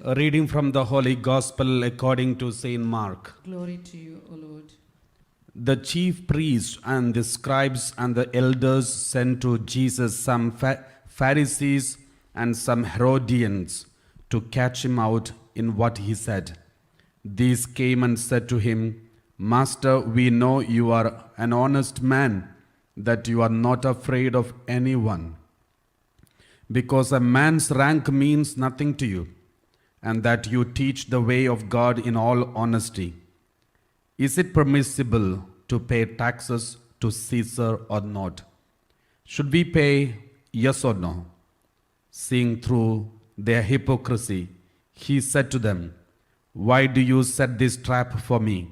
A reading from the Holy Gospel according to Saint Mark. Glory to you, O Lord. The chief priests and the scribes and the elders sent to Jesus some Pharisees and some Herodians to catch him out in what he said. These came and said to him, Master, we know you are an honest man, that you are not afraid of anyone, because a man's rank means nothing to you, and that you teach the way of God in all honesty. Is it permissible to pay taxes to Caesar or not? Should we pay, yes or no? Seeing through their hypocrisy, he said to them, Why do you set this trap for me?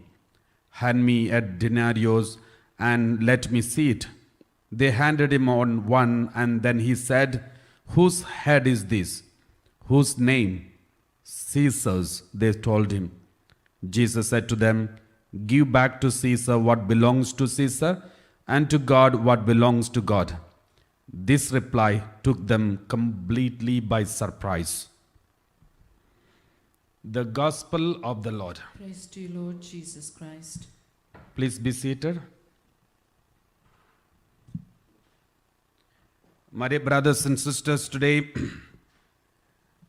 Hand me a denarius and let me see it. They handed him on one, and then he said, Whose head is this? Whose name? Caesar's, they told him. Jesus said to them, Give back to Caesar what belongs to Caesar, and to God what belongs to God. This reply took them completely by surprise. The Gospel of the Lord. Praise to you, Lord Jesus Christ. Please be seated. My dear brothers and sisters, today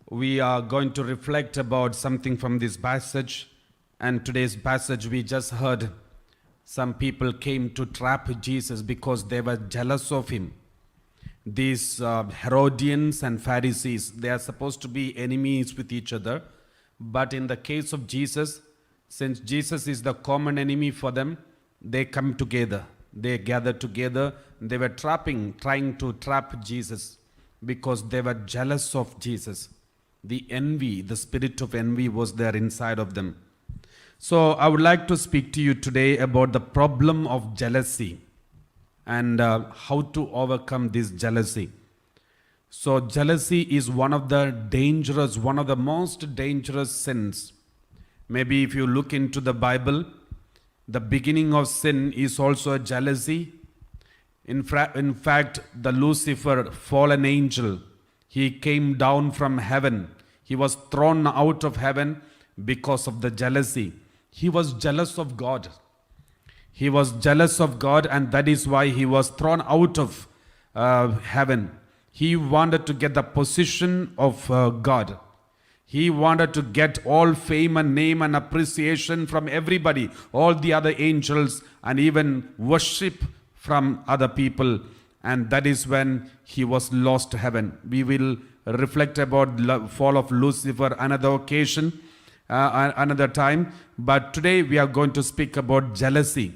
we are going to reflect about something from this passage. And today's passage we just heard, some people came to trap Jesus because they were jealous of him. These Herodians and Pharisees, they are supposed to be enemies with each other. But in the case of Jesus, since Jesus is the common enemy for them, they come together. They gather together. They were trying to trap Jesus because they were jealous of Jesus. The envy, the spirit of envy was there inside of them. So I would like to speak to you today about the problem of jealousy and how to overcome this jealousy. So jealousy is one of the most dangerous sins. Maybe if you look into the Bible, the beginning of sin is also a jealousy. In fact, the Lucifer, fallen angel, he came down from heaven. He was thrown out of heaven because of the jealousy. He was jealous of God. He was jealous of God, and that is why he was thrown out of heaven. He wanted to get the position of God. He wanted to get all fame and name and appreciation from everybody, all the other angels, and even worship from other people. And that is when he was lost to heaven. We will reflect about the fall of Lucifer another occasion, another time. But today we are going to speak about jealousy.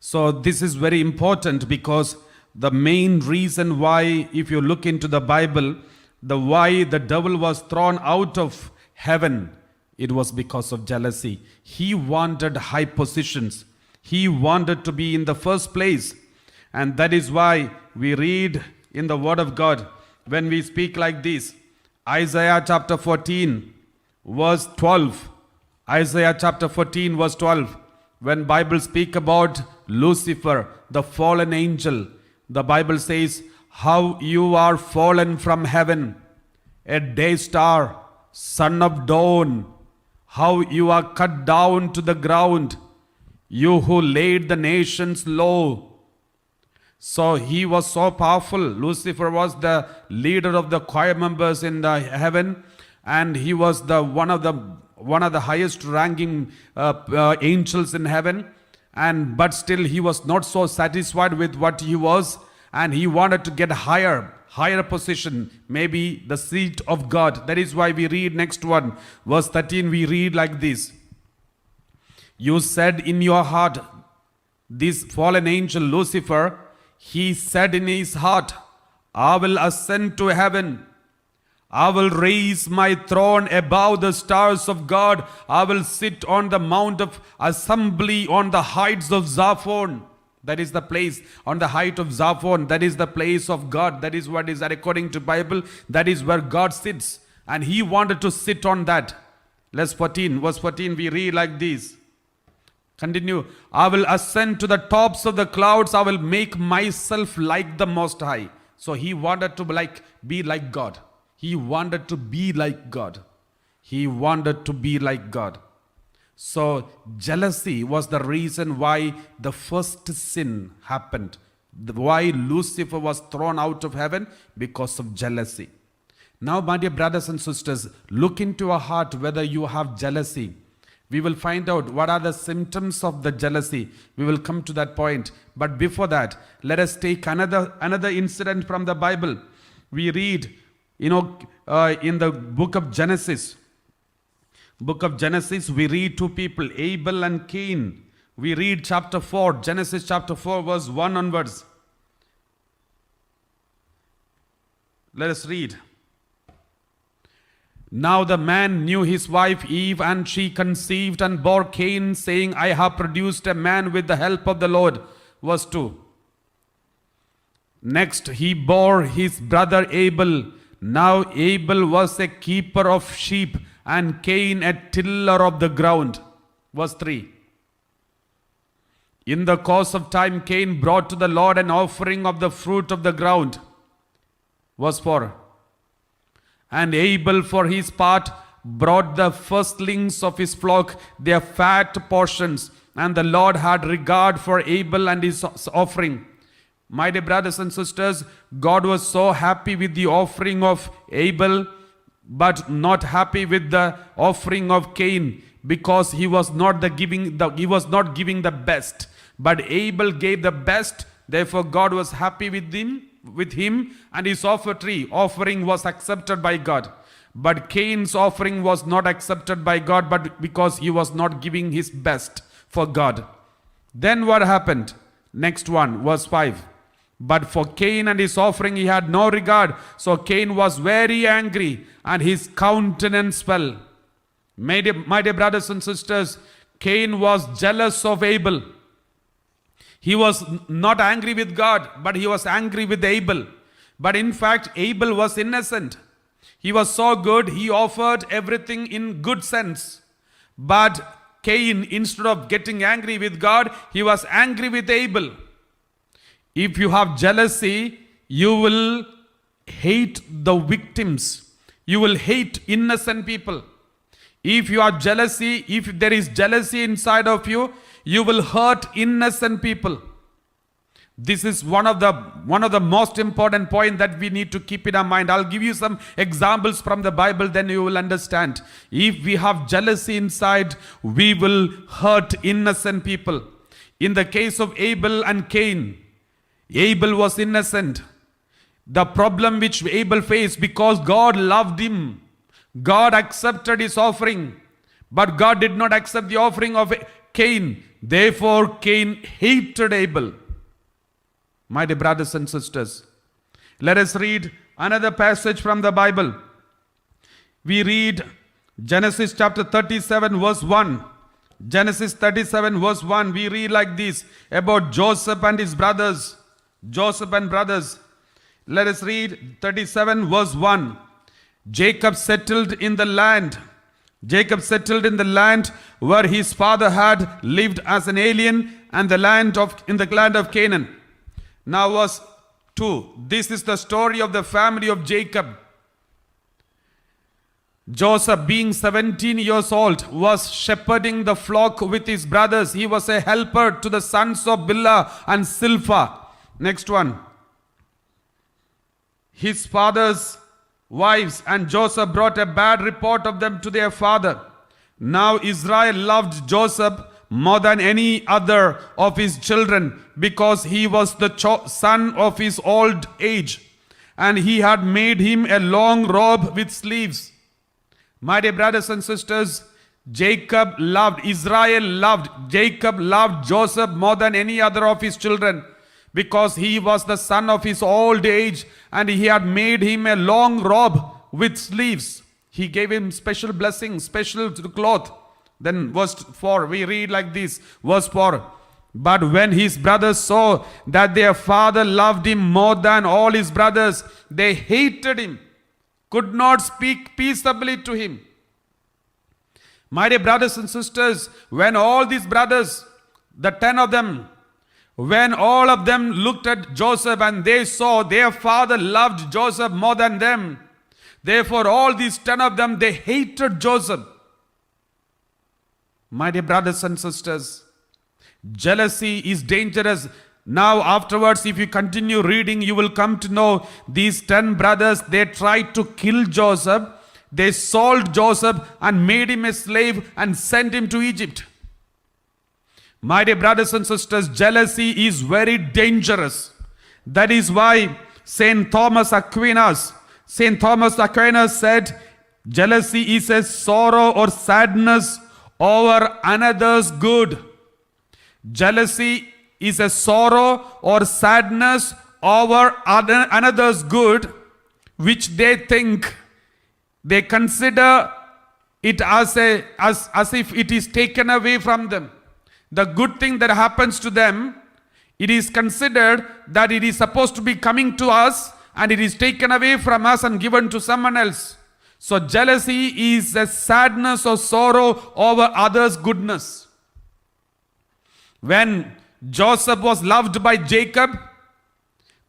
So this is very important because the main reason why, if you look into the Bible, why the devil was thrown out of heaven, it was because of jealousy. He wanted high positions. He wanted to be in the first place. And that is why we read in the Word of God, when we speak like this, Isaiah chapter 14, verse 12. Isaiah chapter 14, verse 12. When Bible speak about Lucifer, the fallen angel, the Bible says, How you are fallen from heaven, a day star, son of dawn. How you are cut down to the ground, you who laid the nations low. So he was so powerful. Lucifer was the leader of the choir members in the heaven, and he was one of the highest ranking angels in heaven. But still he was not so satisfied with what he was, and he wanted to get higher position, maybe the seat of God. That is why we read next one, verse 13, we read like this. You said in your heart, this fallen angel Lucifer, he said in his heart, I will ascend to heaven. I will raise my throne above the stars of God. I will sit on the mount of assembly on the heights of Zaphon. That is the place on the height of Zaphon. That is the place of God. That is what is according to Bible. That is where God sits. And he wanted to sit on that. Verse 14 we read like this. Continue. I will ascend to the tops of the clouds. I will make myself like the Most High. So he wanted to be like God. He wanted to be like God. He wanted to be like God. So jealousy was the reason why the first sin happened. Why Lucifer was thrown out of heaven? Because of jealousy. Now, my dear brothers and sisters, look into your heart whether you have jealousy. We will find out what are the symptoms of the jealousy. We will come to that point. But before that, let us take another incident from the Bible. We read, in the book of Genesis. Book of Genesis, we read two people, Abel and Cain. We read chapter 4, Genesis chapter 4, verse 1 onwards. Let us read. Now the man knew his wife Eve, and she conceived and bore Cain, saying, I have produced a man with the help of the Lord. Verse 2. Next, he bore his brother Abel. Now Abel was a keeper of sheep, and Cain a tiller of the ground. Verse 3. In the course of time, Cain brought to the Lord an offering of the fruit of the ground. Verse 4. And Abel, for his part, brought the firstlings of his flock, their fat portions. And the Lord had regard for Abel and his offering. My dear brothers and sisters, God was so happy with the offering of Abel, but not happy with the offering of Cain, because he was not giving the best. But Abel gave the best. Therefore, God was happy with him, and his offering was accepted by God. But Cain's offering was not accepted by God, but because he was not giving his best for God. Then what happened? Next one, verse 5. But for Cain and his offering he had no regard. So Cain was very angry, and his countenance fell. My dear brothers and sisters, Cain was jealous of Abel. He was not angry with God, but he was angry with Abel. But in fact, Abel was innocent. He was so good, he offered everything in good sense. But Cain, instead of getting angry with God, he was angry with Abel. If you have jealousy, you will hate the victims. You will hate innocent people. If you have jealousy, if there is jealousy inside of you, you will hurt innocent people. This is one of the most important points that we need to keep in our mind. I'll give you some examples from the Bible, then you will understand. If we have jealousy inside, we will hurt innocent people. In the case of Abel and Cain, Abel was innocent. The problem which Abel faced, because God loved him, God accepted his offering, but God did not accept the offering of Cain. Therefore, Cain hated Abel. My dear brothers and sisters, let us read another passage from the Bible. We read Genesis chapter 37 verse 1. Genesis 37 verse 1, we read like this about Joseph and his brothers. Joseph and brothers. Let us read 37 verse 1. Jacob settled in the land. Jacob settled in the land where his father had lived as an alien, and in the land of Canaan. Now verse 2. This is the story of the family of Jacob. Joseph, being 17 years old, was shepherding the flock with his brothers. He was a helper to the sons of Bilhah and Zilpah. Next one. His father's wives and Joseph brought a bad report of them to their father. Now Israel loved Joseph more than any other of his children, because he was the son of his old age, and he had made him a long robe with sleeves. My dear brothers and sisters, Jacob loved Joseph more than any other of his children, because he was the son of his old age, and he had made him a long robe with sleeves. He gave him special blessings, special cloth. Then verse 4, we read like this, verse 4. But when his brothers saw that their father loved him more than all his brothers, they hated him, could not speak peaceably to him. My dear brothers and sisters, when all these brothers, the 10 of them, when all of them looked at Joseph and they saw their father loved Joseph more than them, Therefore, all these 10 of them, they hated Joseph. My dear brothers and sisters, jealousy is dangerous. Now, afterwards, if you continue reading, you will come to know these 10 brothers, they tried to kill Joseph. They sold Joseph and made him a slave and sent him to Egypt. My dear brothers and sisters, jealousy is very dangerous. That is why Saint Thomas Aquinas said, jealousy is a sorrow or sadness over another's good. Jealousy is a sorrow or sadness over another's good, which they consider it as if it is taken away from them. The good thing that happens to them, it is considered that it is supposed to be coming to us, and it is taken away from us and given to someone else. So jealousy is a sadness or sorrow over others' goodness. When Joseph was loved by Jacob,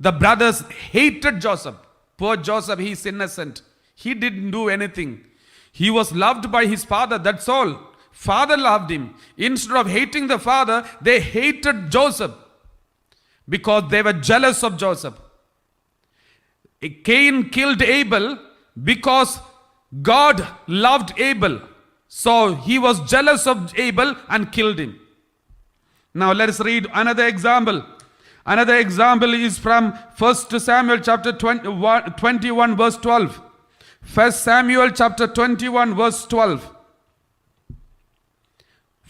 the brothers hated Joseph. Poor Joseph, he is innocent. He didn't do anything. He was loved by his father, that's all. Father loved him. Instead of hating the father, they hated Joseph because they were jealous of Joseph. Cain killed Abel because God loved Abel. So he was jealous of Abel and killed him. Now let us read another example. Another example is from 1 Samuel chapter 21 verse 12. 1 Samuel chapter 21 verse 12.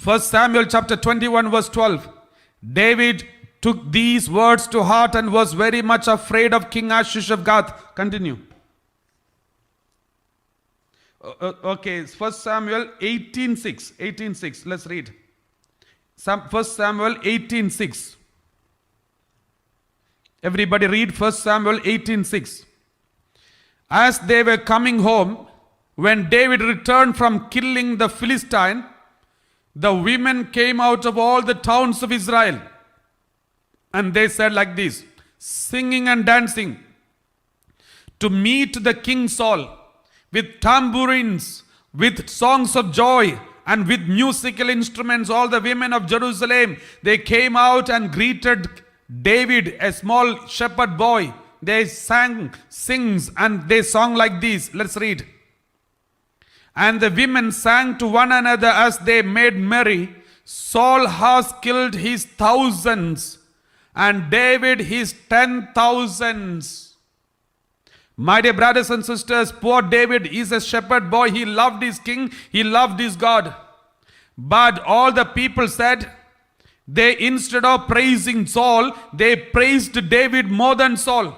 1 Samuel chapter 21 verse 12. David took these words to heart and was very much afraid of King Achish of Gath. Continue. Okay, 1 Samuel 18:6. 18:6. Let's read. 1 Samuel 18:6. Everybody read 1 Samuel 18:6. As they were coming home, when David returned from killing the Philistine, the women came out of all the towns of Israel. And they said like this, singing and dancing, to meet the king Saul, with tambourines, with songs of joy, and with musical instruments. All the women of Jerusalem, they came out and greeted David, a small shepherd boy. They sings, and they sung like this. Let's read. And the women sang to one another as they made merry, Saul has killed his thousands, and David his 10,000s. My dear brothers and sisters, poor David is a shepherd boy. He loved his king, he loved his God. But all the people said, they instead of praising Saul, they praised David more than Saul.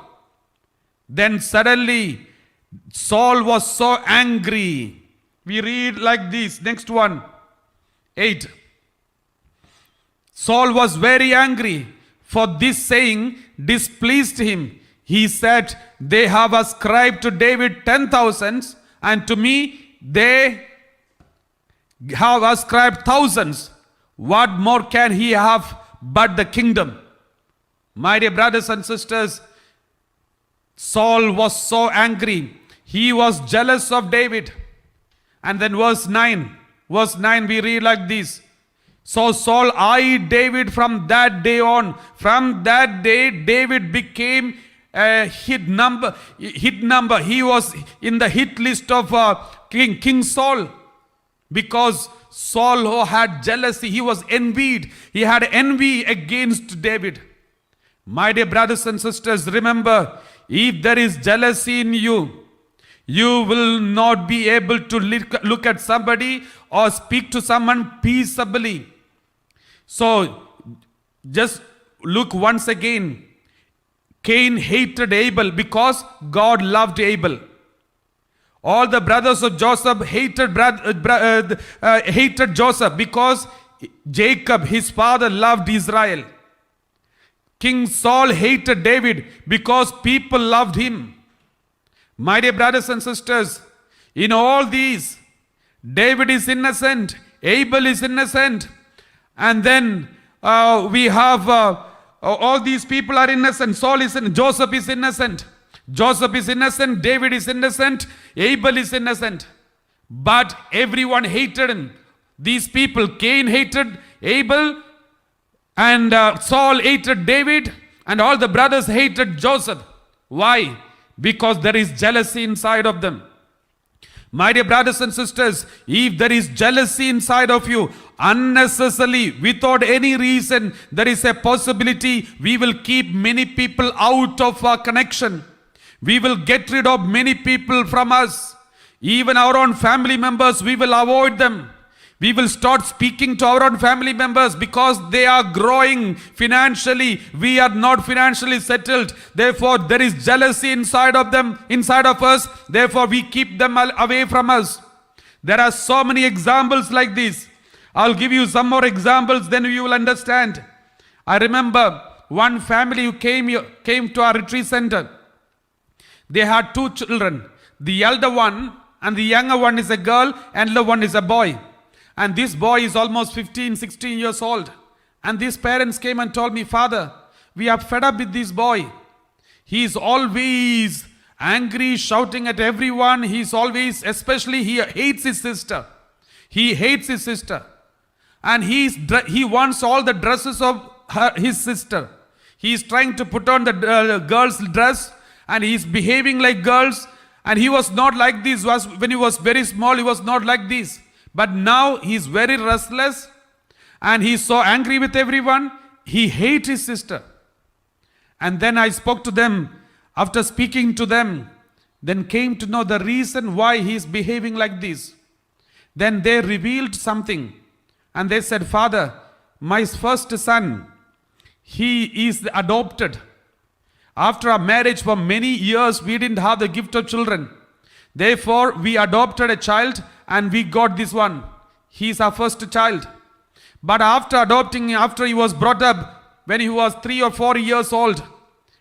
Then suddenly Saul was so angry. We read like this, next one, 8. Saul was very angry, for this saying displeased him. He said, they have ascribed to David 10,000s, and to me they have ascribed thousands. What more can he have but the kingdom? My dear brothers and sisters, Saul was so angry. He was jealous of David. And then verse 9 we read like this. So Saul eyed David from that day on. From that day, David became a hit number. He was in the hit list of King Saul, because Saul who had jealousy, he was envied. He had envy against David. My dear brothers and sisters, remember, if there is jealousy in you, you will not be able to look at somebody or speak to someone peaceably. So, just look once again. Cain hated Abel because God loved Abel. All the brothers of Joseph hated Joseph because Jacob, his father, loved Israel. King Saul hated David because people loved him. My dear brothers and sisters, in all these, David is innocent, Abel is innocent, and then we have all these people are innocent. Saul is innocent, Joseph is innocent. Joseph is innocent, David is innocent, Abel is innocent. But everyone hated him. These people, Cain hated Abel, and Saul hated David, and all the brothers hated Joseph. Why? Because there is jealousy inside of them. My dear brothers and sisters, if there is jealousy inside of you, unnecessarily, without any reason, there is a possibility we will keep many people out of our connection. We will get rid of many people from us. Even our own family members, we will avoid them. We will start speaking to our own family members because they are growing financially. We are not financially settled. Therefore, there is jealousy inside of them, inside of us. Therefore, we keep them away from us. There are so many examples like this. I'll give you some more examples, then you will understand. I remember one family who came to our retreat center. They had two children. The elder one and the younger one is a girl, and the one is a boy. And this boy is almost 15, 16 years old. And these parents came and told me, Father, we are fed up with this boy. He is always angry, shouting at everyone. Especially he hates his sister. He hates his sister. And he wants all the dresses of his sister. He is trying to put on the girl's dress, and he is behaving like girls. And he was not like this. When he was very small, he was not like this. But now he is very restless, and he is so angry with everyone. He hates his sister. And then I spoke to them. After speaking to them, then came to know the reason why he is behaving like this. Then they revealed something. And they said, Father, my first son, he is adopted. After our marriage for many years, we didn't have the gift of children. Therefore, we adopted a child and we got this one. He is our first child. But after adopting, after he was brought up, when he was 3 or 4 years old,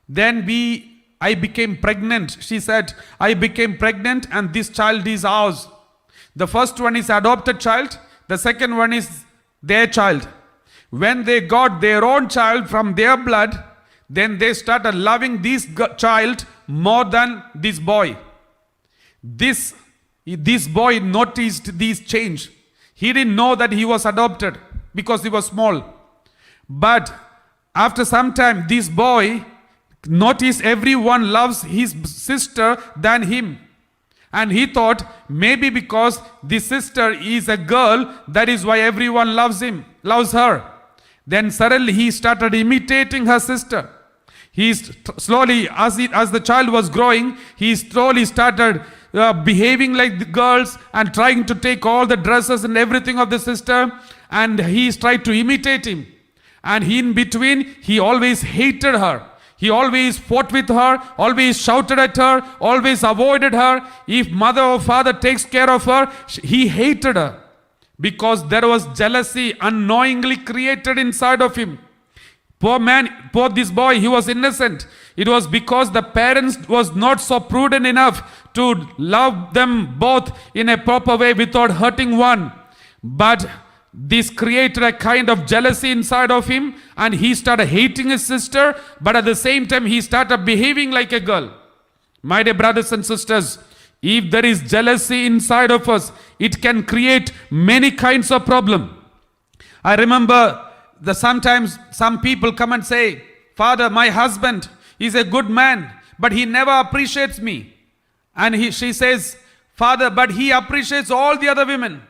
then I became pregnant. She said, I became pregnant and this child is ours. The first one is adopted child. The second one is their child. When they got their own child from their blood, then they started loving this child more than this boy. This boy noticed this change. He didn't know that he was adopted because he was small. But after some time, this boy noticed everyone loves his sister than him. And he thought maybe because this sister is a girl, that is why everyone loves her. Then suddenly he started imitating her sister. He slowly, as the child was growing, he slowly started behaving like the girls and trying to take all the dresses and everything of the sister, and he tried to imitate him. And in between, he always hated her. He always fought with her, always shouted at her, always avoided her. If mother or father takes care of her, he hated her because there was jealousy unknowingly created inside of him. Poor this boy, he was innocent. It was because the parents was not so prudent enough to love them both in a proper way without hurting one. But this created a kind of jealousy inside of him, and he started hating his sister, but at the same time he started behaving like a girl. My dear brothers and sisters, if there is jealousy inside of us, it can create many kinds of problem. I remember sometimes some people come and say, Father, my husband is a good man, but he never appreciates me. And she says, Father, but he appreciates all the other women,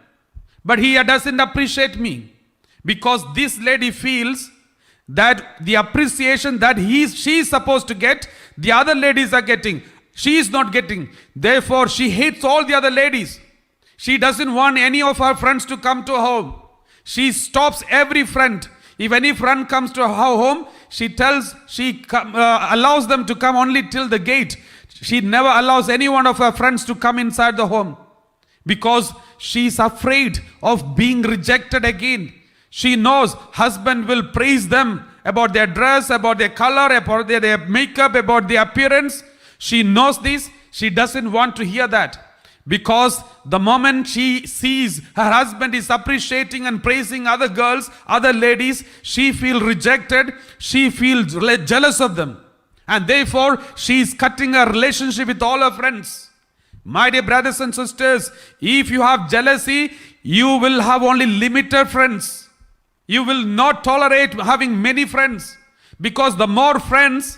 but he doesn't appreciate me. Because this lady feels that the appreciation that she is supposed to get, the other ladies are getting. She is not getting. Therefore, she hates all the other ladies. She doesn't want any of her friends to come to her home. She stops every friend. If any friend comes to her home, she allows them to come only till the gate. She never allows any one of her friends to come inside the home because she is afraid of being rejected again. She knows husband will praise them about their dress, about their color, about their makeup, about their appearance. She knows this. She doesn't want to hear that. Because the moment she sees her husband is appreciating and praising other girls, other ladies, she feels rejected. She feels jealous of them. And therefore, she is cutting her relationship with all her friends. My dear brothers and sisters, if you have jealousy, you will have only limited friends. You will not tolerate having many friends. Because the more friends,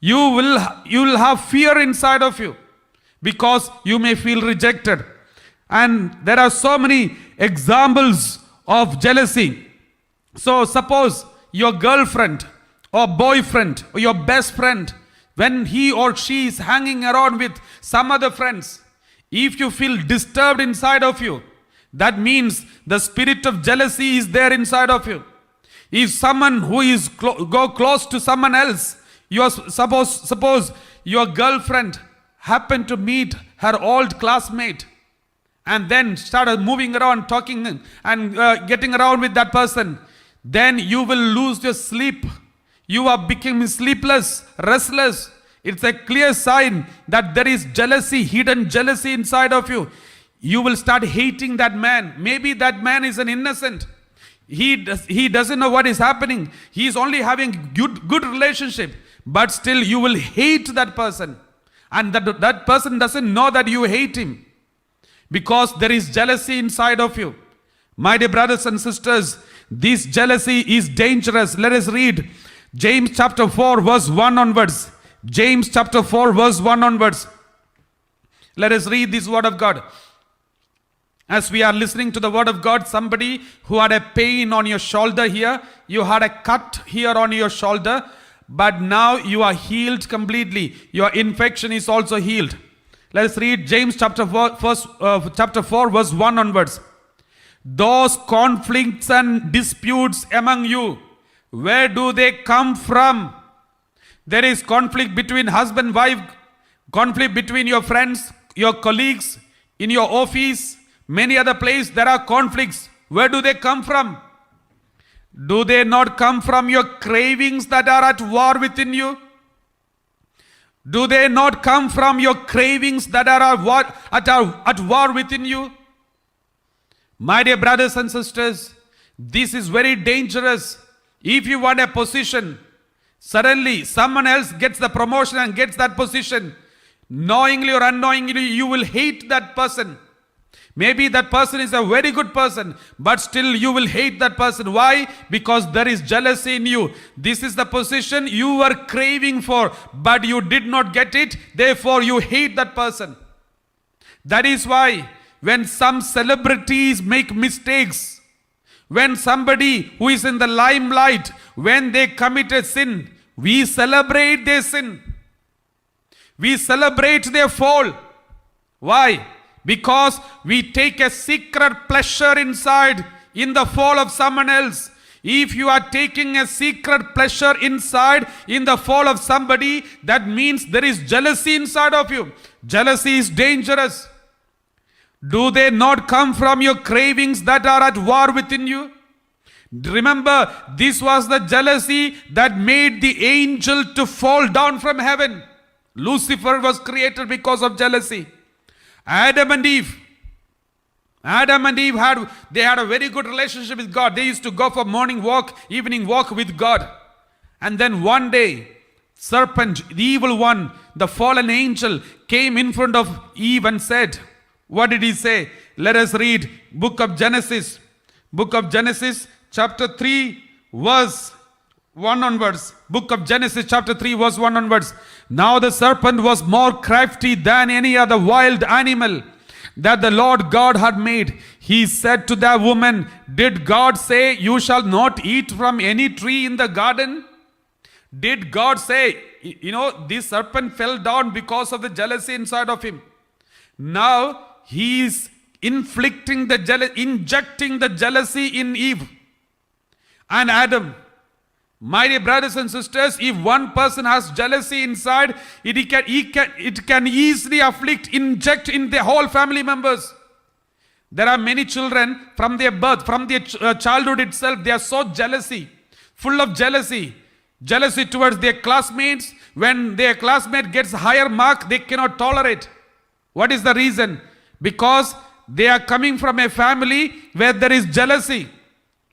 you will have fear inside of you. Because you may feel rejected. And there are so many examples of jealousy. So suppose your girlfriend or boyfriend or your best friend, when he or she is hanging around with some other friends, if you feel disturbed inside of you, that means the spirit of jealousy is there inside of you. If someone who is go close to someone else, suppose your girlfriend happened to meet her old classmate and then started moving around, talking and getting around with that person, then you will lose your sleep. You are becoming sleepless, restless. It's a clear sign that there is jealousy, hidden jealousy inside of you. You will start hating that man. Maybe that man is an innocent. He doesn't know what is happening. He is only having good relationship. But still you will hate that person. And that person doesn't know that you hate him. Because there is jealousy inside of you. My dear brothers and sisters, this jealousy is dangerous. Let us read James chapter 4 verse 1 onwards. James chapter 4 verse 1 onwards. Let us read this word of God. As we are listening to the word of God, somebody who had a pain on your shoulder here, you had a cut here on your shoulder, but now you are healed completely. Your infection is also healed. Let us read James chapter 4 verse 1 onwards. Those conflicts and disputes among you, where do they come from? There is conflict between husband, wife, conflict between your friends, your colleagues, in your office, many other places. There are conflicts. Where do they come from? Do they not come from your cravings that are at war within you? Do they not come from your cravings that are at war within you? My dear brothers and sisters, this is very dangerous. If you want a position, suddenly someone else gets the promotion and gets that position. Knowingly or unknowingly, you will hate that person. Maybe that person is a very good person, but still you will hate that person. Why? Because there is jealousy in you. This is the position you were craving for, but you did not get it. Therefore, you hate that person. That is why when some celebrities make mistakes, when somebody who is in the limelight, when they commit a sin, we celebrate their sin. We celebrate their fall. Why? Because we take a secret pleasure inside in the fall of someone else. If you are taking a secret pleasure inside in the fall of somebody, that means there is jealousy inside of you. Jealousy is dangerous. Do they not come from your cravings that are at war within you? Remember, this was the jealousy that made the angel to fall down from heaven. Lucifer was created because of jealousy. Adam and Eve had a very good relationship with God. They used to go for morning walk, evening walk with God. And then one day, serpent, the evil one, the fallen angel, came in front of Eve and said, what did he say? Let us read book of Genesis. Book of Genesis chapter 3 verse 1 onwards. Book of Genesis chapter 3 verse 1 onwards. Now the serpent was more crafty than any other wild animal that the Lord God had made. He said to the woman, did God say you shall not eat from any tree in the garden? Did God say, this serpent fell down because of the jealousy inside of him. Now he is injecting the jealousy in Eve and Adam. My dear brothers and sisters, if one person has jealousy inside, it can easily inject in the whole family members. There are many children from their birth, from their childhood itself, they are so full of jealousy. Jealousy towards their classmates. When their classmate gets higher mark, they cannot tolerate. What is the reason? Because they are coming from a family where there is jealousy.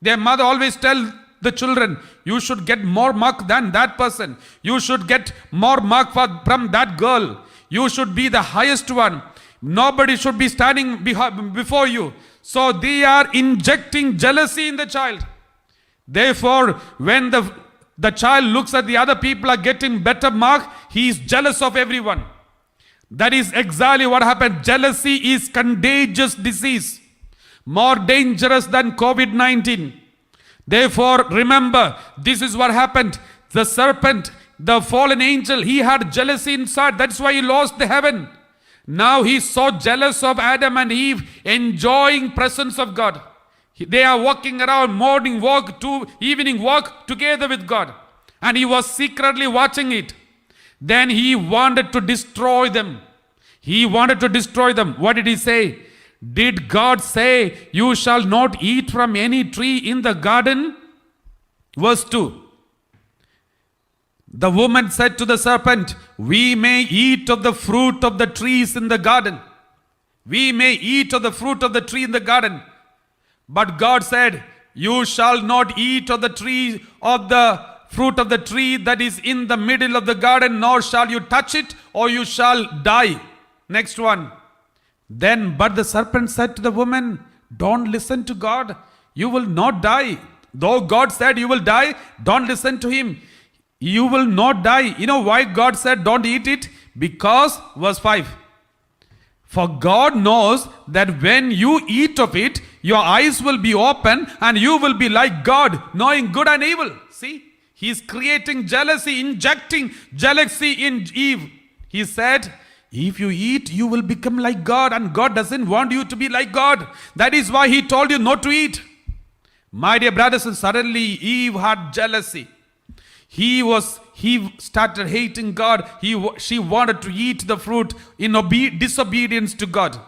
Their mother always tells the children. You should get more mark than that person. You should get more mark from that girl. You should be the highest one. Nobody should be standing before you. So they are injecting jealousy in the child. Therefore, when the child looks at the other people are getting better mark, he is jealous of everyone. That is exactly what happened. Jealousy is contagious disease, more dangerous than COVID-19. Therefore, remember, this is what happened. The serpent, the fallen angel, he had jealousy inside. That's why he lost the heaven. Now he's so jealous of Adam and Eve, enjoying presence of God. They are walking around, morning walk to evening walk together with God. And he was secretly watching it. Then he wanted to destroy them. He wanted to destroy them. What did he say? Did God say, you shall not eat from any tree in the garden? Verse 2. The woman said to the serpent, we may eat of the fruit of the trees in the garden. We may eat of the fruit of the tree in the garden. But God said, you shall not eat of the tree of the fruit of the tree that is in the middle of the garden, nor shall you touch it, or you shall die. Next one. Then, but the serpent said to the woman, don't listen to God. You will not die. Though God said you will die, don't listen to him. You will not die. You know why God said don't eat it? Because, verse 5. For God knows that when you eat of it, your eyes will be open and you will be like God, knowing good and evil. See, he is creating jealousy, injecting jealousy in Eve. He said, if you eat, you will become like God, and God doesn't want you to be like God. That is why he told you not to eat. My dear brothers, and suddenly Eve had jealousy. He started hating God. She wanted to eat the fruit in disobedience to God.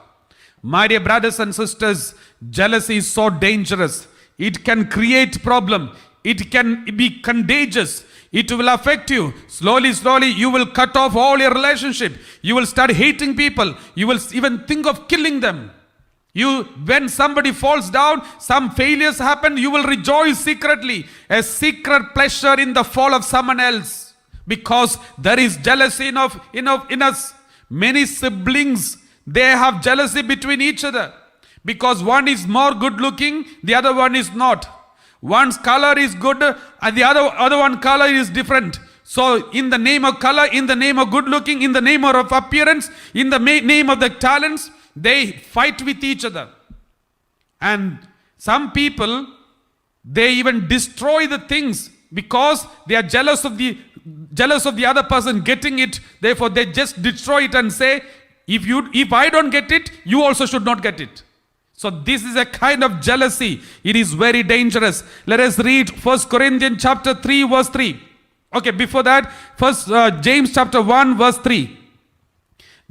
My dear brothers and sisters, jealousy is so dangerous. It can create problem. It can be contagious. It will affect you. Slowly, you will cut off all your relationship. You will start hating people. You will even think of killing them. When somebody falls down, some failures happen, you will rejoice secretly. A secret pleasure in the fall of someone else. Because there is jealousy in us. Many siblings, they have jealousy between each other. Because one is more good looking, the other one is not. One's color is good and the other one color is different. So in the name of color, in the name of good looking, in the name of appearance, in the name of the talents, they fight with each other. And some people, they even destroy the things because they are jealous of the other person getting it. Therefore they just destroy it and say, if I don't get it, you also should not get it. So this is a kind of jealousy. It is very dangerous. Let us read 1 Corinthians chapter 3 verse 3. Okay, before that, first James chapter 1 verse 3.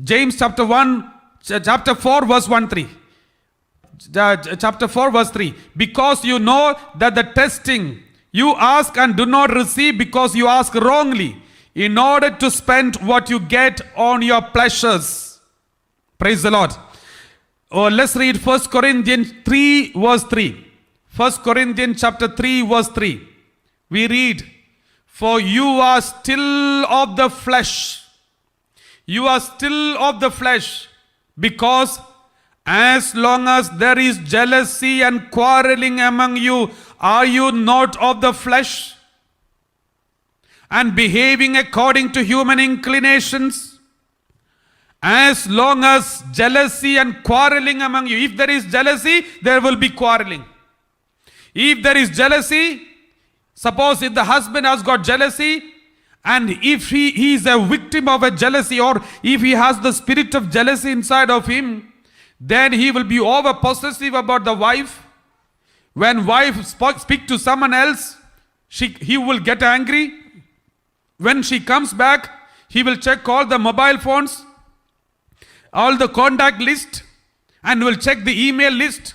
James chapter 4 verse 1-3. Chapter 4 verse 3. Because you know that the testing you ask and do not receive because you ask wrongly, in order to spend what you get on your pleasures. Praise the Lord. Oh, let's read 1 Corinthians 3 verse 3. 1 Corinthians chapter 3 verse 3. We read, for you are still of the flesh. You are still of the flesh, because as long as there is jealousy and quarreling among you, are you not of the flesh? And behaving according to human inclinations? As long as jealousy and quarreling among you. If there is jealousy, there will be quarreling. If there is jealousy, suppose if the husband has got jealousy, and if he is a victim of a jealousy, or if he has the spirit of jealousy inside of him, then he will be over possessive about the wife. When wife speak to someone else, he will get angry. When she comes back, he will check all the mobile phones, all the contact list, and will check the email list,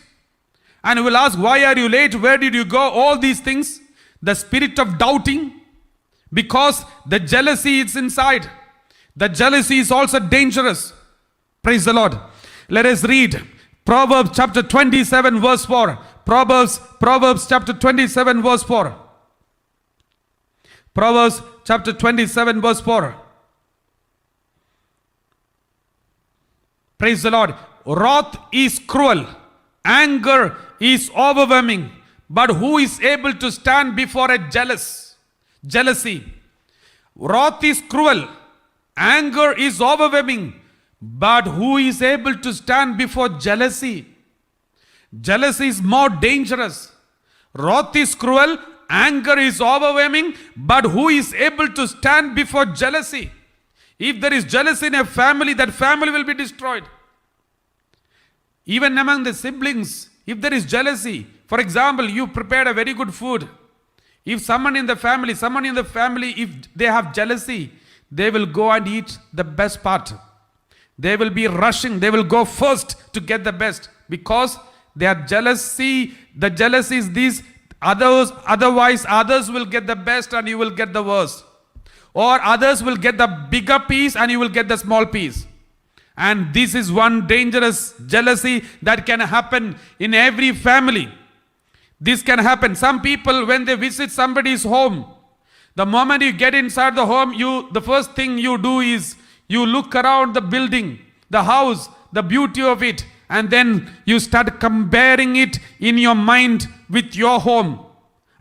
and will ask, why are you late? Where did you go? All these things. The spirit of doubting, because the jealousy is inside. The jealousy is also dangerous. Praise the Lord. Let us read Proverbs chapter 27 verse 4. Proverbs chapter 27 verse 4. Proverbs chapter 27 verse 4. Praise the Lord. Wrath is cruel, anger is overwhelming, but who is able to stand before a jealousy? Wrath is cruel, anger is overwhelming, but who is able to stand before jealousy? Jealousy is more dangerous. Wrath is cruel, anger is overwhelming, but who is able to stand before jealousy? If there is jealousy in a family, that family will be destroyed. Even among the siblings, if there is jealousy, for example, you prepared a very good food. If someone in the family, if they have jealousy, they will go and eat the best part. They will be rushing, they will go first to get the best because their jealousy, the jealousy is this, otherwise others will get the best and you will get the worst. Or others will get the bigger piece and you will get the small piece. And this is one dangerous jealousy that can happen in every family. This can happen. Some people, when they visit somebody's home, the moment you get inside the home, the first thing you do is you look around the building, the house, the beauty of it, and then you start comparing it in your mind with your home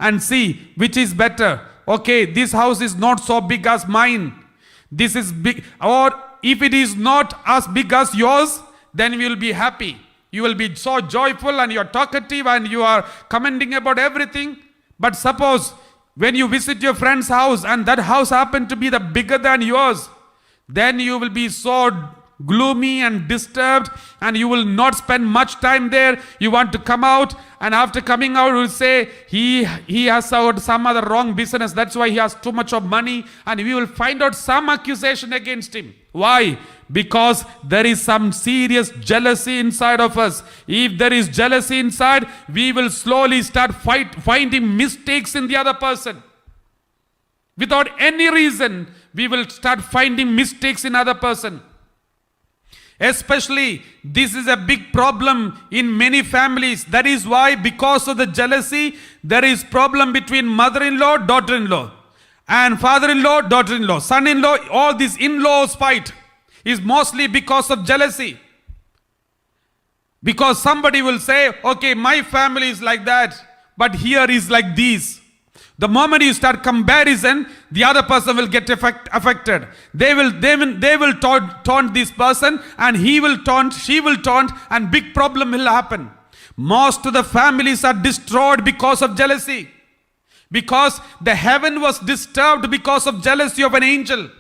and see which is better. Okay, this house is not so big as mine. This is big. Or if it is not as big as yours, then you will be happy. You will be so joyful and you're talkative and you are commenting about everything. But suppose when you visit your friend's house and that house happened to be the bigger than yours, then you will be so gloomy and disturbed and you will not spend much time there. You want to come out, and after coming out you will say he has some other wrong business, that's why he has too much of money, and we will find out some accusation against him. Why? Because there is some serious jealousy inside of us. If there is jealousy inside, we will slowly start finding mistakes in the other person. Without any reason, we will start finding mistakes in other person. Especially, this is a big problem in many families. That is why, because of the jealousy, there is problem between mother-in-law, daughter-in-law, and father-in-law, daughter-in-law, son-in-law. All these in-laws fight is mostly because of jealousy. Because somebody will say, okay, my family is like that, but here is like this. The moment you start comparison, the other person will get affected. They will taunt this person, and he will taunt, she will taunt, and big problem will happen. Most of the families are destroyed because of jealousy. Because the heaven was disturbed because of jealousy of an angel.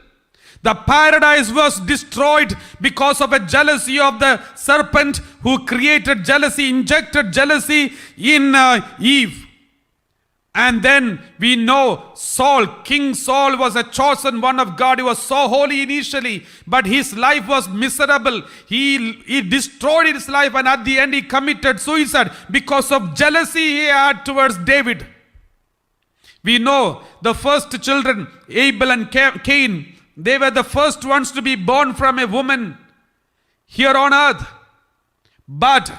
The paradise was destroyed because of a jealousy of the serpent who created jealousy, injected jealousy in Eve. And then we know Saul, King Saul was a chosen one of God. He was so holy initially, but his life was miserable. He destroyed his life, and at the end he committed suicide because of jealousy he had towards David. We know the first children, Abel and Cain, they were the first ones to be born from a woman here on earth. But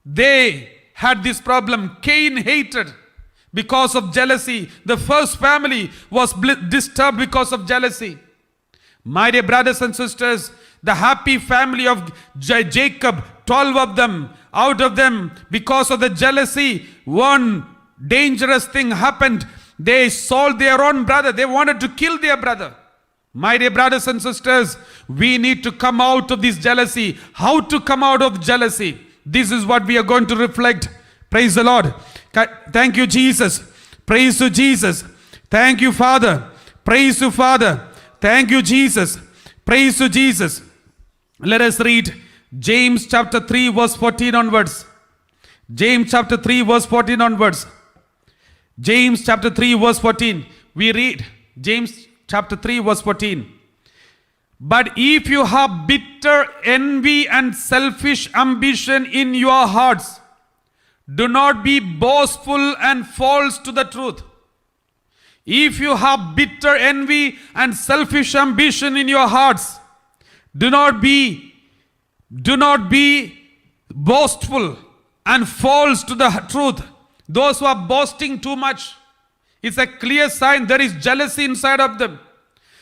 they had this problem. Cain hated because of jealousy. The first family was disturbed because of jealousy. My dear brothers and sisters, the happy family of Jacob, 12 of them, out of them, because of the jealousy, one dangerous thing happened. They sold their own brother. They wanted to kill their brother. My dear brothers and sisters, we need to come out of this jealousy. How to come out of jealousy? This is what we are going to reflect. Praise the Lord. Thank you, Jesus. Praise to Jesus. Thank you, Father. Praise to Father. Thank you, Jesus. Praise to Jesus. Let us read James chapter 3 verse 14 onwards. James chapter 3 verse 14 onwards. James chapter 3 verse 14. We read James chapter 3 verse 14. But if you have bitter envy and selfish ambition in your hearts, do not be boastful and false to the truth. If you have bitter envy and selfish ambition in your hearts, do not be boastful and false to the truth. Those who are boasting too much It's a clear sign there is jealousy inside of them.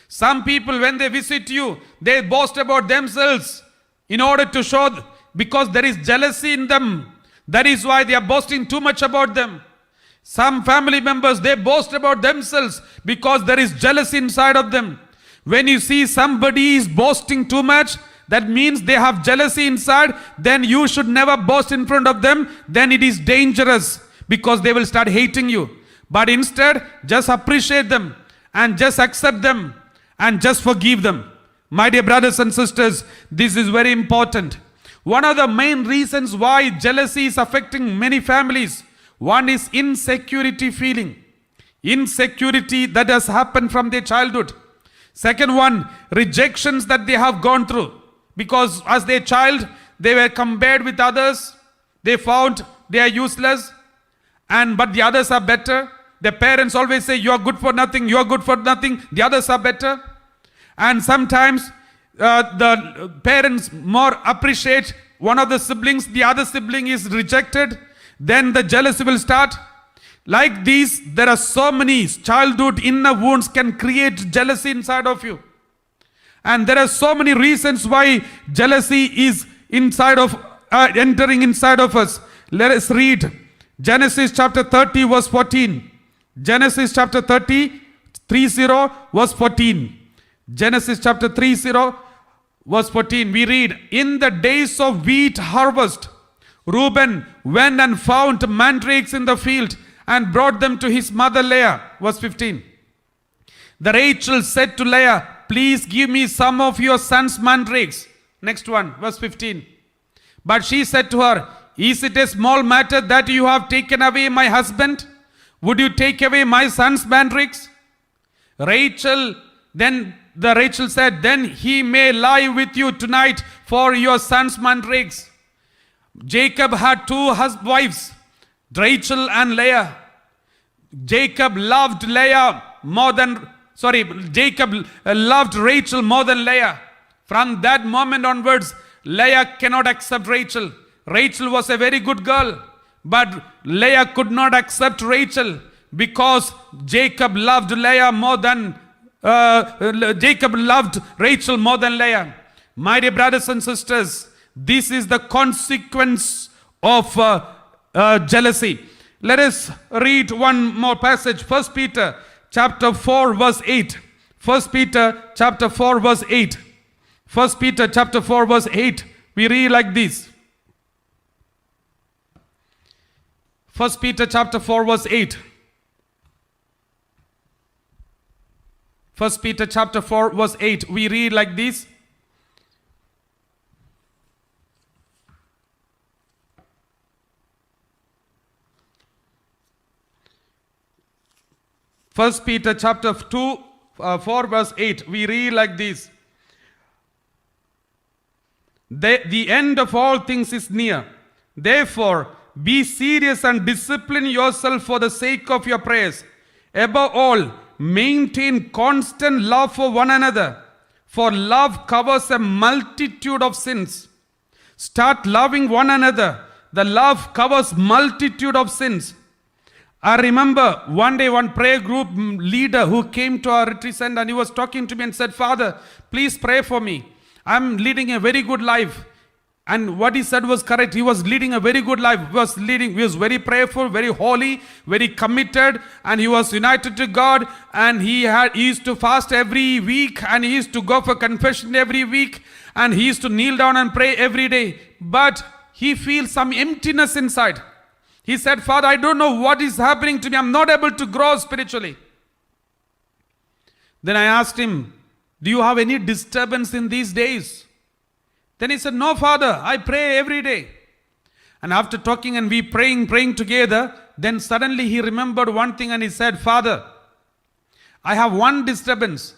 Some people, when they visit you, they boast about themselves in order to show, because there is jealousy in them. That is why they are boasting too much about them. Some family members, they boast about themselves because there is jealousy inside of them. When you see somebody is boasting too much, that means they have jealousy inside. Then you should never boast in front of them. Then it is dangerous, because they will start hating you. But instead, just appreciate them and just accept them and just forgive them. My dear brothers and sisters, this is very important. One of the main reasons why jealousy is affecting many families, one is insecurity feeling. Insecurity that has happened from their childhood. Second one, rejections that they have gone through. Because as their child, they were compared with others. They found they are useless. But the others are better. The parents always say, you are good for nothing, you are good for nothing. The others are better. And sometimes the parents more appreciate one of the siblings, the other sibling is rejected. Then the jealousy will start. Like these, there are so many childhood inner wounds can create jealousy inside of you. And there are so many reasons why jealousy is inside of entering inside of us. Let us read Genesis chapter 30 verse 14. Genesis chapter 30 verse 14. Genesis chapter 30 verse 14. We read, in the days of wheat harvest, Reuben went and found mandrakes in the field and brought them to his mother Leah. Verse 15. The Rachel said to Leah, please give me some of your son's mandrakes. Next one, verse 15. But she said to her, is it a small matter that you have taken away my husband? Would you take away my son's mandrakes? Rachel said, then he may lie with you tonight for your son's mandrakes. Jacob had two wives, Rachel and Leah. Jacob loved Rachel more than Leah. From that moment onwards, Leah cannot accept Rachel. Rachel was a very good girl, but Leah could not accept Rachel because Jacob loved Rachel more than Leah. My dear brothers and sisters, this is the consequence of jealousy. Let us read one more passage. 1 Peter chapter 4 verse 8. 1 Peter chapter 4 verse 8. 1 Peter chapter 4 verse 8. We read like this. 1 Peter chapter 4 verse 8. 1 Peter chapter 4 verse 8. We read like this. First Peter chapter 4 verse 8, we read like this. The end of all things is near. Therefore, be serious and discipline yourself for the sake of your prayers. Above all, maintain constant love for one another, for love covers a multitude of sins. Start loving one another. The love covers multitude of sins. I remember one day one prayer group leader who came to our retreat center and he was talking to me and said, Father, please pray for me. I'm leading a very good life. And what he said was correct. He was leading a very good life. He was very prayerful, very holy, very committed, and he was united to God. And he used to fast every week, and he used to go for confession every week, and he used to kneel down and pray every day. But he feels some emptiness inside. He said, Father, I don't know what is happening to me. I'm not able to grow spiritually. Then I asked him, do you have any disturbance in these days? Then he said, no, Father, I pray every day. And after talking and we praying together, then suddenly he remembered one thing and he said, Father, I have one disturbance.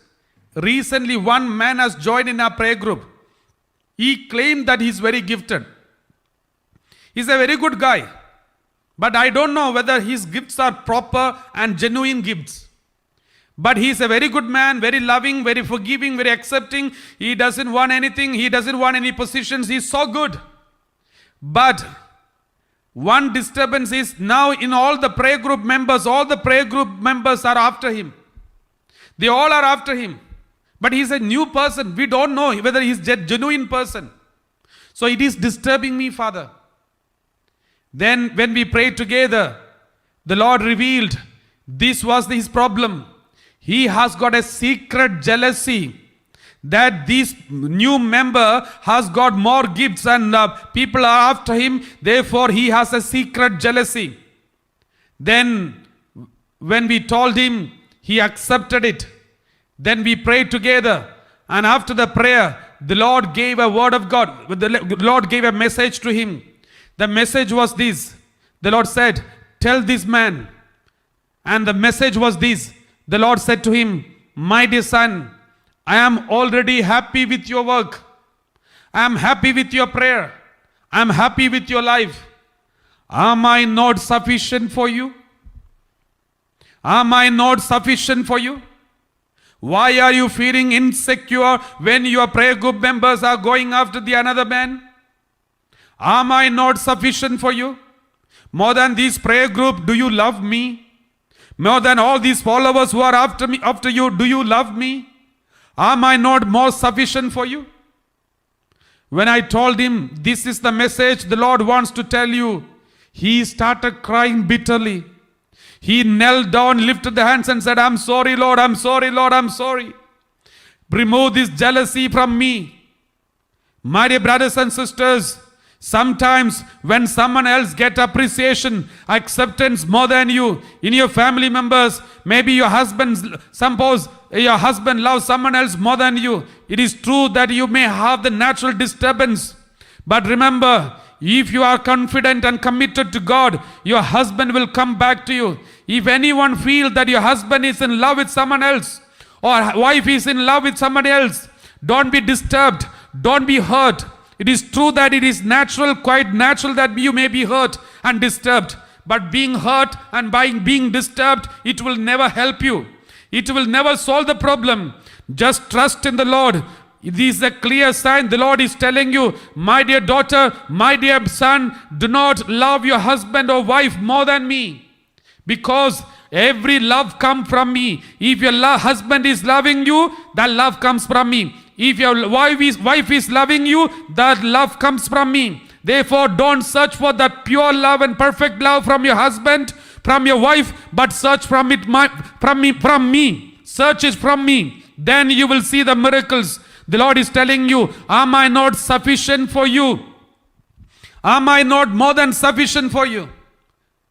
Recently, one man has joined in our prayer group. He claimed that he's very gifted. He's a very good guy. But I don't know whether his gifts are proper and genuine gifts. But he's a very good man, very loving, very forgiving, very accepting. He doesn't want anything. He doesn't want any positions. He's so good. But One disturbance is now in all the prayer group members are after him. They all are after him. But he's a new person. We don't know whether he's a genuine person. So it is disturbing me, Father. Then when we prayed together, the Lord revealed this was his problem. He has got a secret jealousy that this new member has got more gifts and people are after him. Therefore, he has a secret jealousy. Then when we told him, he accepted it. Then we prayed together. And after the prayer, the Lord gave a word of God. The Lord gave a message to him. The message was this. The Lord said, tell this man. And the message was this. The Lord said to him, my dear son, I am already happy with your work. I am happy with your prayer. I am happy with your life. Am I not sufficient for you? Am I not sufficient for you? Why are you feeling insecure when your prayer group members are going after the another man? Am I not sufficient for you? More than this prayer group, do you love me? More than all these followers who are after me, after you, do you love me? Am I not more sufficient for you? When I told him, this is the message the Lord wants to tell you, he started crying bitterly. He knelt down, lifted the hands and said, I'm sorry, Lord, I'm sorry, Lord, I'm sorry. Remove this jealousy from me. My dear brothers and sisters, sometimes when someone else get appreciation, acceptance more than you, in your family members, maybe your husband, suppose your husband loves someone else more than you. It is true that you may have the natural disturbance. But remember, if you are confident and committed to God, your husband will come back to you. If anyone feels that your husband is in love with someone else, or wife is in love with somebody else, don't be disturbed, don't be hurt. It is true that it is natural, quite natural that you may be hurt and disturbed. But being hurt and being disturbed, it will never help you. It will never solve the problem. Just trust in the Lord. This is a clear sign. The Lord is telling you, my dear daughter, my dear son, do not love your husband or wife more than me. Because every love comes from me. If your husband is loving you, that love comes from me. If your wife is loving you, that love comes from me. Therefore, don't search for that pure love and perfect love from your husband, from your wife, but search from me. Search it from me. Then you will see the miracles. The Lord is telling you, am I not sufficient for you? Am I not more than sufficient for you?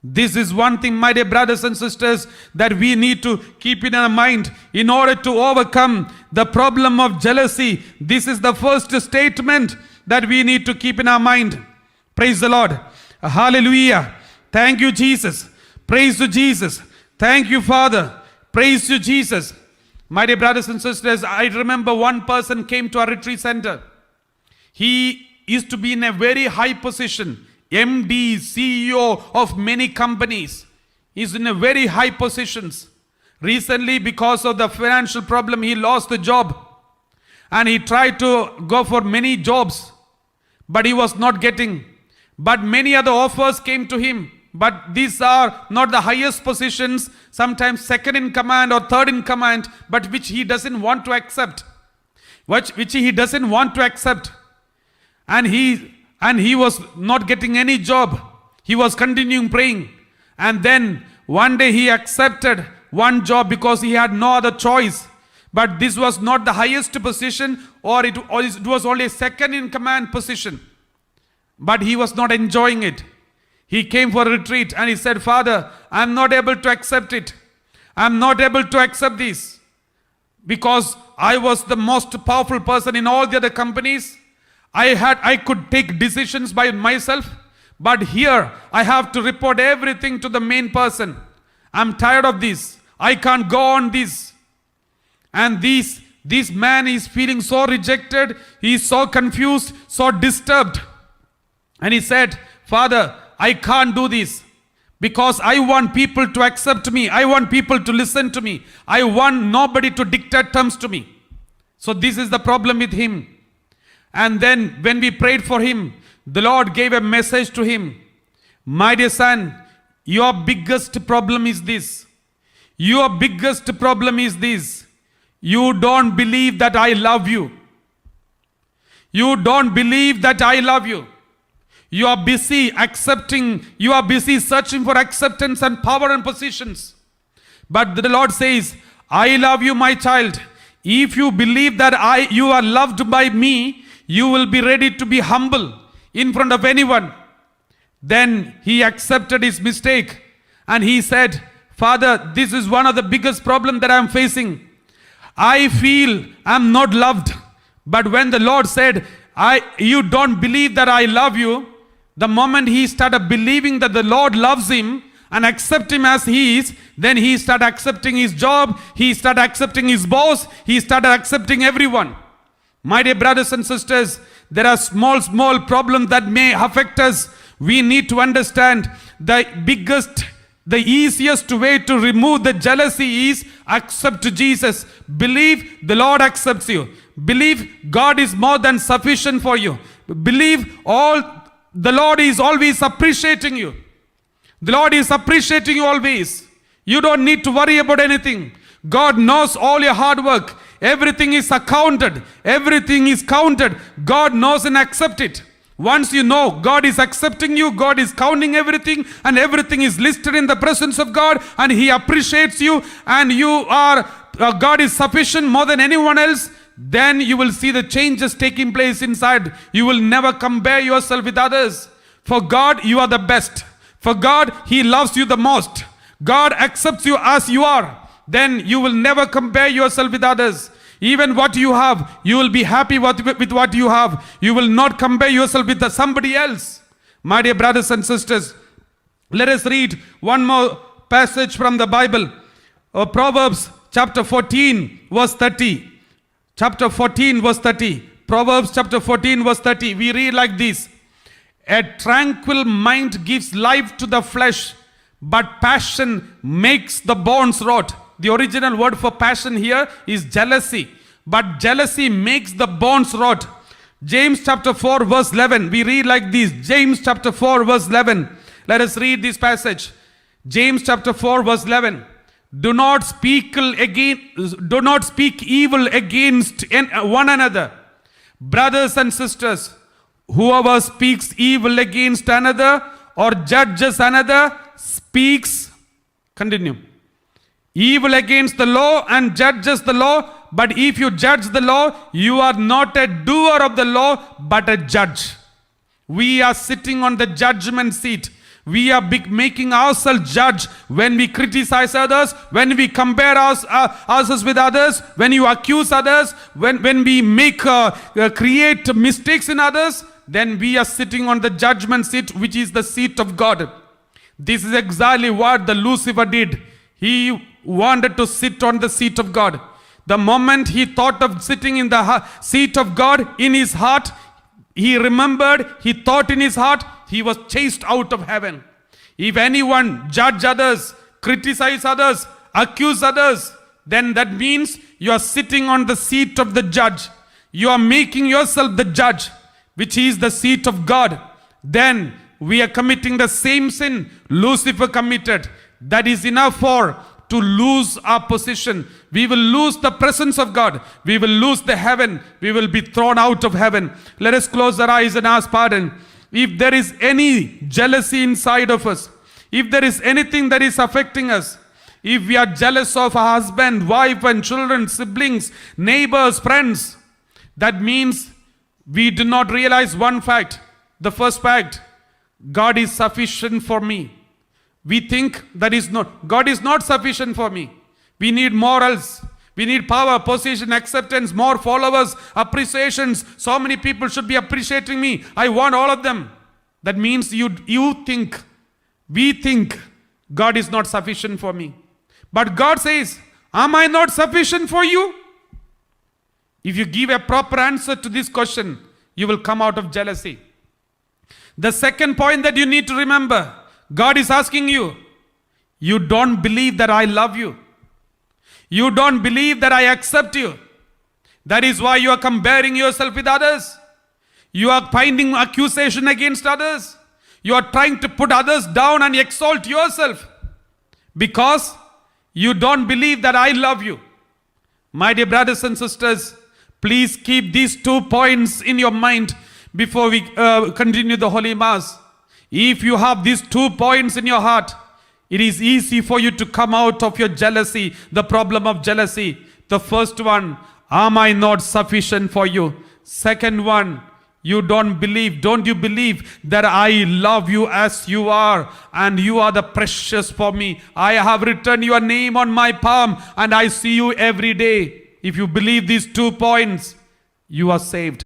This is one thing, my dear brothers and sisters, that we need to keep in our mind in order to overcome the problem of jealousy. This is the first statement that we need to keep in our mind. Praise the Lord. Hallelujah. Thank you, Jesus. Praise to Jesus. Thank you, Father. Praise to Jesus. My dear brothers and sisters, I remember one person came to our retreat center. He used to be in a very high position. MD, CEO of many companies. He's in a very high positions. Recently, because of the financial problem, he lost the job. And he tried to go for many jobs. But he was not getting. But many other offers came to him. But these are not the highest positions, sometimes second in command or third in command, but which he doesn't want to accept. Which he doesn't want to accept. And he was not getting any job. He was continuing praying. And then one day he accepted one job because he had no other choice. But this was not the highest position, or it was only a second in command position. But he was not enjoying it. He came for a retreat and he said, Father, I'm not able to accept it. I'm not able to accept this. Because I was the most powerful person in all the other companies. I could take decisions by myself. But here I have to report everything to the main person. I'm tired of this. I can't go on this. And this man is feeling so rejected. He is so confused, so disturbed. And he said, Father, I can't do this because I want people to accept me. I want people to listen to me. I want nobody to dictate terms to me. So this is the problem with him. And then when we prayed for him, the Lord gave a message to him. My dear son, your biggest problem is this. Your biggest problem is this. You don't believe that I love you. You don't believe that I love you. You are busy accepting, you are busy searching for acceptance and power and positions. But the Lord says, I love you, my child. If you believe that you are loved by me, you will be ready to be humble in front of anyone. Then he accepted his mistake and he said, Father, this is one of the biggest problems that I am facing. I feel I am not loved. But when the Lord said, you don't believe that I love you, the moment he started believing that the Lord loves him and accept him as he is, then he started accepting his job, he started accepting his boss, he started accepting everyone. My dear brothers and sisters, there are small problems that may affect us. We need to understand the easiest way to remove the jealousy is accept Jesus. Believe the Lord accepts you. Believe God is more than sufficient for you. Believe the Lord is always appreciating you. The Lord is appreciating you always. You don't need to worry about anything. God knows all your hard work. Everything is accounted. Everything is counted. God knows and accepts it. Once you know God is accepting you, God is counting everything, and everything is listed in the presence of God, and He appreciates you, and you are God is sufficient more than anyone else, then you will see the changes taking place inside. You will never compare yourself with others. For God, you are the best. For God, He loves you the most. God accepts you as you are. Then you will never compare yourself with others. Even what you have, you will be happy with what you have. You will not compare yourself with somebody else. My dear brothers and sisters, let us read one more passage from the Bible. Proverbs chapter 14 verse 30. Chapter 14 verse 30. Proverbs chapter 14 verse 30. We read like this. A tranquil mind gives life to the flesh, but passion makes the bones rot. The original word for passion here is jealousy. But jealousy makes the bones rot. James chapter 4 verse 11. We read like this. James chapter 4 verse 11. Let us read this passage. James chapter 4 verse 11. Do not speak evil against one another. Brothers and sisters, whoever speaks evil against another or judges another speaks, continue, evil against the law and judges the law. But if you judge the law, you are not a doer of the law, but a judge. We are sitting on the judgment seat. We are making ourselves judge when we criticize others, when we compare ourselves with others, when you accuse others, when we create mistakes in others, then we are sitting on the judgment seat, which is the seat of God. This is exactly what the Lucifer did. He wanted to sit on the seat of God. The moment he thought of sitting in the seat of God in his heart, he remembered, he thought in his heart, he was chased out of heaven. If anyone judge others, criticize others, accuse others, then that means you are sitting on the seat of the judge. You are making yourself the judge, which is the seat of God. Then we are committing the same sin Lucifer committed. That is enough to lose our position. We will lose the presence of God. We will lose the heaven. We will be thrown out of heaven. Let us close our eyes and ask pardon. If there is any jealousy inside of us, if there is anything that is affecting us, if we are jealous of our husband, wife and children, siblings, neighbors, friends, that means we do not realize one fact. The first fact, God is sufficient for me. We think God is not sufficient for me. We need morals. We need power, position, acceptance, more followers, appreciations. So many people should be appreciating me. I want all of them. That means we think God is not sufficient for me. But God says, am I not sufficient for you? If you give a proper answer to this question, you will come out of jealousy. The second point that you need to remember, God is asking you, you don't believe that I love you. You don't believe that I accept you. That is why you are comparing yourself with others. You are finding accusation against others. You are trying to put others down and exalt yourself because you don't believe that I love you. My dear brothers and sisters, please keep these 2 points in your mind before we continue the Holy Mass. If you have these 2 points in your heart, it is easy for you to come out of your jealousy, the problem of jealousy. The first one, am I not sufficient for you? Second one, don't you believe that I love you as you are and you are the precious for me? I have written your name on my palm and I see you every day. If you believe these 2 points, you are saved.